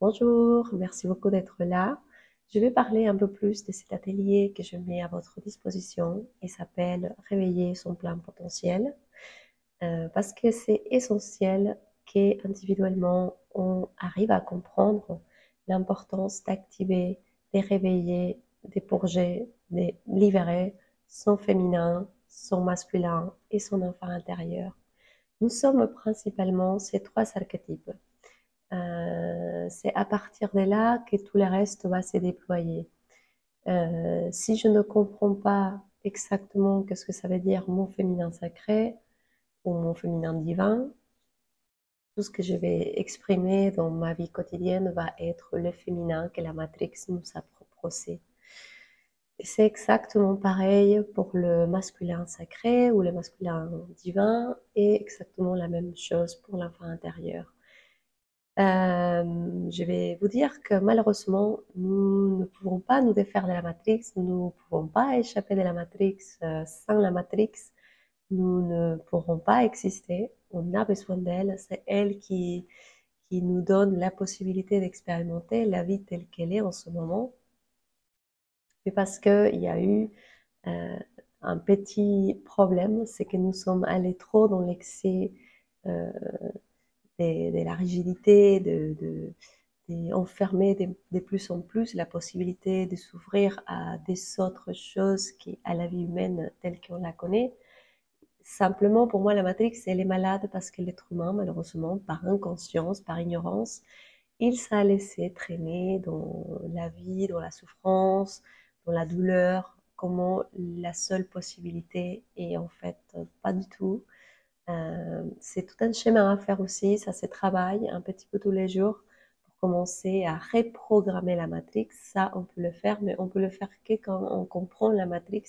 Bonjour, merci beaucoup d'être là. Je vais parler un peu plus de cet atelier que je mets à votre disposition. Il s'appelle Réveiller son plein potentiel parce que c'est essentiel qu'individuellement on arrive à comprendre l'importance d'activer, de réveiller, de purger, de libérer son féminin, son masculin et son enfant intérieur. Nous sommes principalement ces trois archétypes. C'est à partir de là que tout le reste va se déployer. Si je ne comprends pas exactement qu'est-ce que ça veut dire mon féminin sacré ou mon féminin divin, tout ce que je vais exprimer dans ma vie quotidienne va être le féminin que la Matrix nous a proposé. C'est exactement pareil pour le masculin sacré ou le masculin divin et exactement la même chose pour l'enfant intérieur. Je vais vous dire que malheureusement, nous ne pouvons pas nous défaire de la Matrix, nous ne pouvons pas échapper de la Matrix. Sans la Matrix, nous ne pourrons pas exister. On a besoin d'elle. C'est elle qui nous donne la possibilité d'expérimenter la vie telle qu'elle est en ce moment. Mais parce qu'il y a eu euh, un petit problème, c'est que nous sommes allés trop dans l'excès de la rigidité, enfermer de plus en plus la possibilité de s'ouvrir à des autres choses à la vie humaine telle qu'on la connaît. Simplement, pour moi, la Matrix, elle est malade parce que l'être humain, malheureusement, par inconscience, par ignorance, il s'est laissé traîner dans la vie, dans la souffrance, dans la douleur, comment la seule possibilité est en fait pas du tout. C'est tout un schéma à faire aussi, ça se travaille un petit peu tous les jours pour commencer à reprogrammer la matrix. Ça, on peut le faire, mais on peut le faire que quand on comprend la matrix,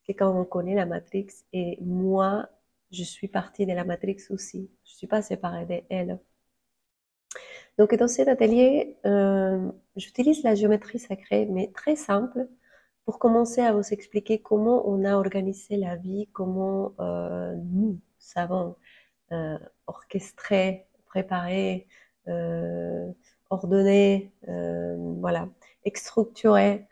que quand on connaît la matrix. Et moi, je suis partie de la matrix aussi. Je suis pas séparée d'elle. Donc, dans cet atelier, j'utilise la géométrie sacrée, mais très simple, pour commencer à vous expliquer comment on a organisé la vie, comment nous savons orchestré, préparé, ordonné, voilà, et structuré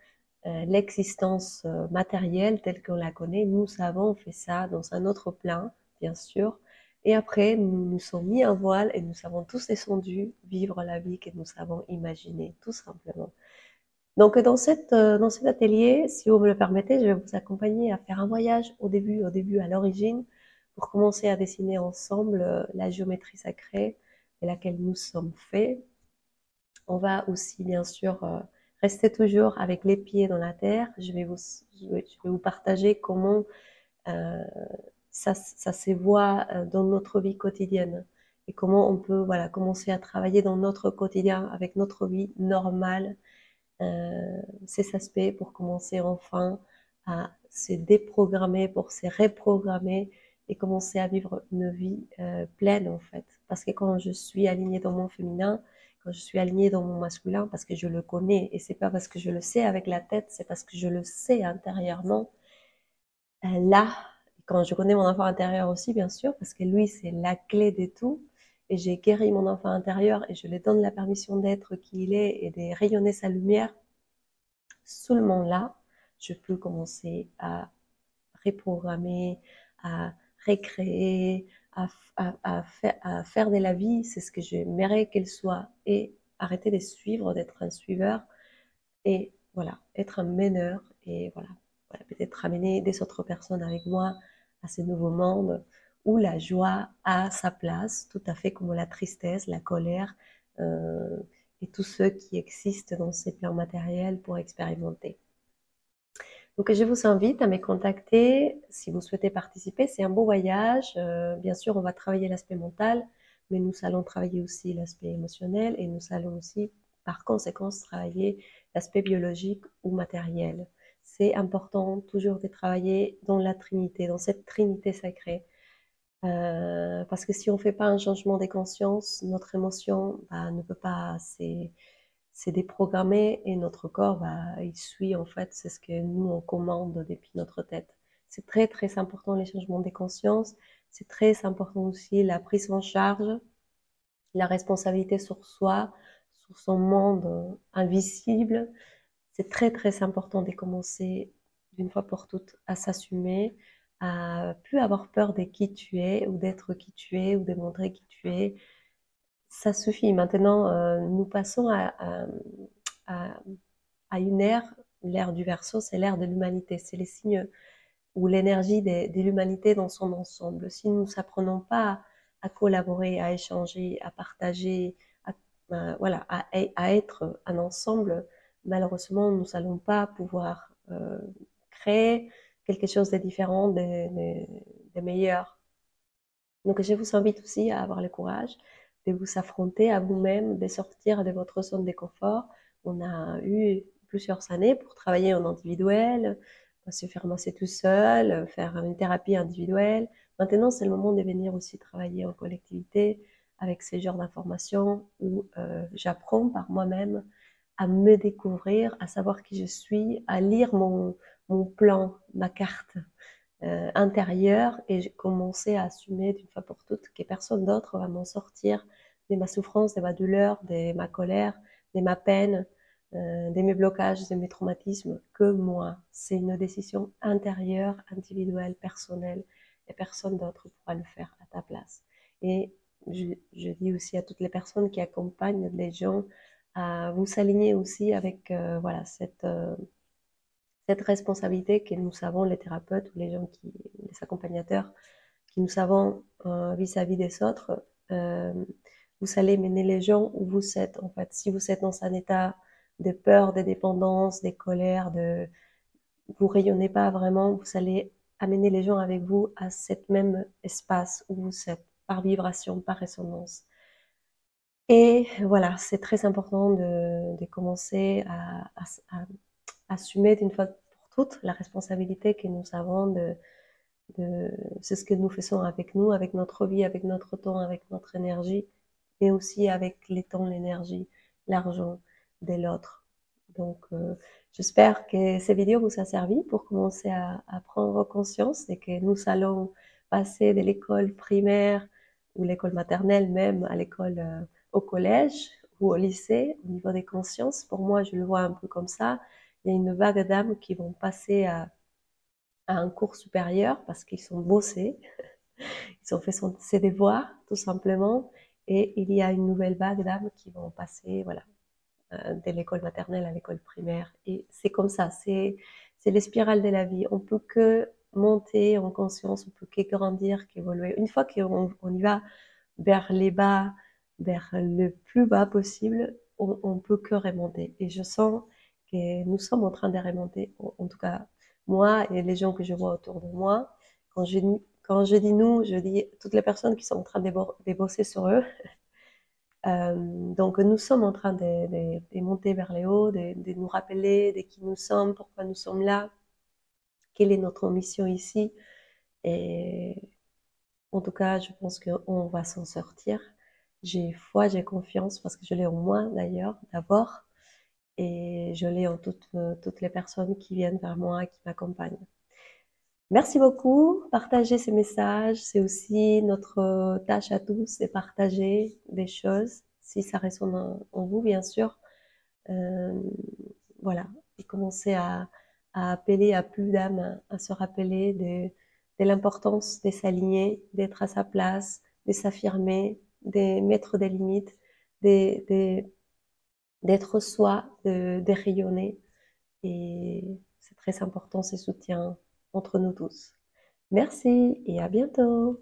l'existence matérielle telle qu'on la connaît. Nous avons fait ça dans un autre plan, bien sûr. Et après, nous nous sommes mis en voile et nous avons tous descendu vivre la vie que nous avons imaginée, tout simplement. Donc, dans cet atelier, si vous me le permettez, je vais vous accompagner à faire un voyage au début, à l'origine, pour commencer à dessiner ensemble la géométrie sacrée de laquelle nous sommes faits. On va aussi, bien sûr, rester toujours avec les pieds dans la terre. Je vais vous partager comment ça se voit dans notre vie quotidienne et comment on peut voilà, commencer à travailler dans notre quotidien avec notre vie normale, ces aspects pour commencer enfin à se déprogrammer, pour se reprogrammer et commencer à vivre une vie pleine en fait. Parce que quand je suis alignée dans mon féminin, quand je suis alignée dans mon masculin, parce que je le connais, et c'est pas parce que je le sais avec la tête, c'est parce que je le sais intérieurement, là, quand je connais mon enfant intérieur aussi, bien sûr, parce que lui, c'est la clé de tout, et j'ai guéri mon enfant intérieur, et je lui donne la permission d'être qui il est, et de rayonner sa lumière, seulement là, je peux commencer à reprogrammer, à recréer, à faire de la vie, c'est ce que j'aimerais qu'elle soit, et arrêter de suivre, d'être un suiveur, et voilà, être un meneur, et voilà, peut-être amener des autres personnes avec moi à ce nouveau monde où la joie a sa place, tout à fait comme la tristesse, la colère, et tous ceux qui existent dans ces plans matériels pour expérimenter. Donc, je vous invite à me contacter si vous souhaitez participer. C'est un beau voyage. Bien sûr, on va travailler l'aspect mental, mais nous allons travailler aussi l'aspect émotionnel et nous allons aussi, par conséquence, travailler l'aspect biologique ou matériel. C'est important toujours de travailler dans la Trinité, dans cette Trinité sacrée. Parce que si on ne fait pas un changement des consciences, notre émotion ne peut pas c'est déprogrammé et notre corps, il suit en fait, c'est ce que nous on commande depuis notre tête. C'est très très important les changements des consciences, c'est très important aussi la prise en charge, la responsabilité sur soi, sur son monde invisible. C'est très très important de commencer d'une fois pour toutes à s'assumer, à plus avoir peur de qui tu es ou d'être qui tu es ou de montrer qui tu es. Ça suffit. Maintenant, nous passons à, à une ère, l'ère du Verseau, c'est l'ère de l'humanité, c'est les signes ou l'énergie de l'humanité dans son ensemble. Si nous n'apprenons pas à collaborer, à échanger, à partager, voilà, à être un ensemble, malheureusement, nous n'allons pas pouvoir créer quelque chose de différent, de meilleur. Donc, je vous invite aussi à avoir le courage de vous affronter à vous-même, de sortir de votre zone de confort. On a eu plusieurs années pour travailler en individuel, se faire masser tout seul, faire une thérapie individuelle. Maintenant, c'est le moment de venir aussi travailler en collectivité avec ces genres d'informations où j'apprends par moi-même à me découvrir, à savoir qui je suis, à lire mon plan, ma carte intérieure, et j'ai commencé à assumer d'une fois pour toutes que personne d'autre va m'en sortir de ma souffrance, de ma douleur, de ma colère, de ma peine, de mes blocages, de mes traumatismes, que moi. C'est une décision intérieure, individuelle, personnelle, et personne d'autre pourra le faire à ta place. Et je dis aussi à toutes les personnes qui accompagnent les gens à vous s'aligner aussi avec voilà, cette responsabilité que nous savons, les thérapeutes ou les gens les accompagnateurs, qui nous savons vis-à-vis des autres, vous allez mener les gens où vous êtes. En fait, si vous êtes dans un état de peur, de dépendance, de colère, vous rayonnez pas vraiment, vous allez amener les gens avec vous à cet même espace où vous êtes, par vibration, par résonance. Et voilà, c'est très important de commencer à assumer d'une fois pour toutes la responsabilité que nous avons c'est ce que nous faisons avec nous, avec notre vie, avec notre temps, avec notre énergie, mais aussi avec les temps, l'énergie, l'argent de l'autre. Donc, j'espère que ces vidéos vous a servi pour commencer à prendre conscience et que nous allons passer de l'école primaire ou l'école maternelle même à l'école, au collège ou au lycée, au niveau des consciences. Pour moi, je le vois un peu comme ça. Il y a une vague d'âmes qui vont passer à un cours supérieur parce qu'ils sont bossés, ils ont fait ses devoirs tout simplement, et il y a une nouvelle vague d'âmes qui vont passer, voilà, de l'école maternelle à l'école primaire. Et c'est comme ça, c'est les spirales de la vie. On peut que monter en conscience, on peut que grandir, qu'évoluer. Une fois qu'on y va vers les bas, vers le plus bas possible, on peut que remonter. Et je sens que nous sommes en train de remonter, en tout cas moi et les gens que je vois autour de moi. Quand je dis nous, je dis toutes les personnes qui sont en train de bosser sur eux. Donc nous sommes en train de monter vers les hauts, de nous rappeler de qui nous sommes, pourquoi nous sommes là, quelle est notre mission ici. Et en tout cas, je pense qu'on va s'en sortir. J'ai foi, j'ai confiance, parce que je l'ai en moi d'ailleurs, d'abord, et je l'ai en toutes les personnes qui viennent vers moi, qui m'accompagnent. Merci beaucoup. Partagez ces messages. C'est aussi notre tâche à tous, c'est partager des choses, si ça résonne en vous, bien sûr. Voilà. Et commencer à appeler à plus d'âmes, à se rappeler de l'importance de s'aligner, d'être à sa place, de s'affirmer, de mettre des limites, d'être soi, de rayonner. Et c'est très important, ces soutiens entre nous tous. Merci et à bientôt.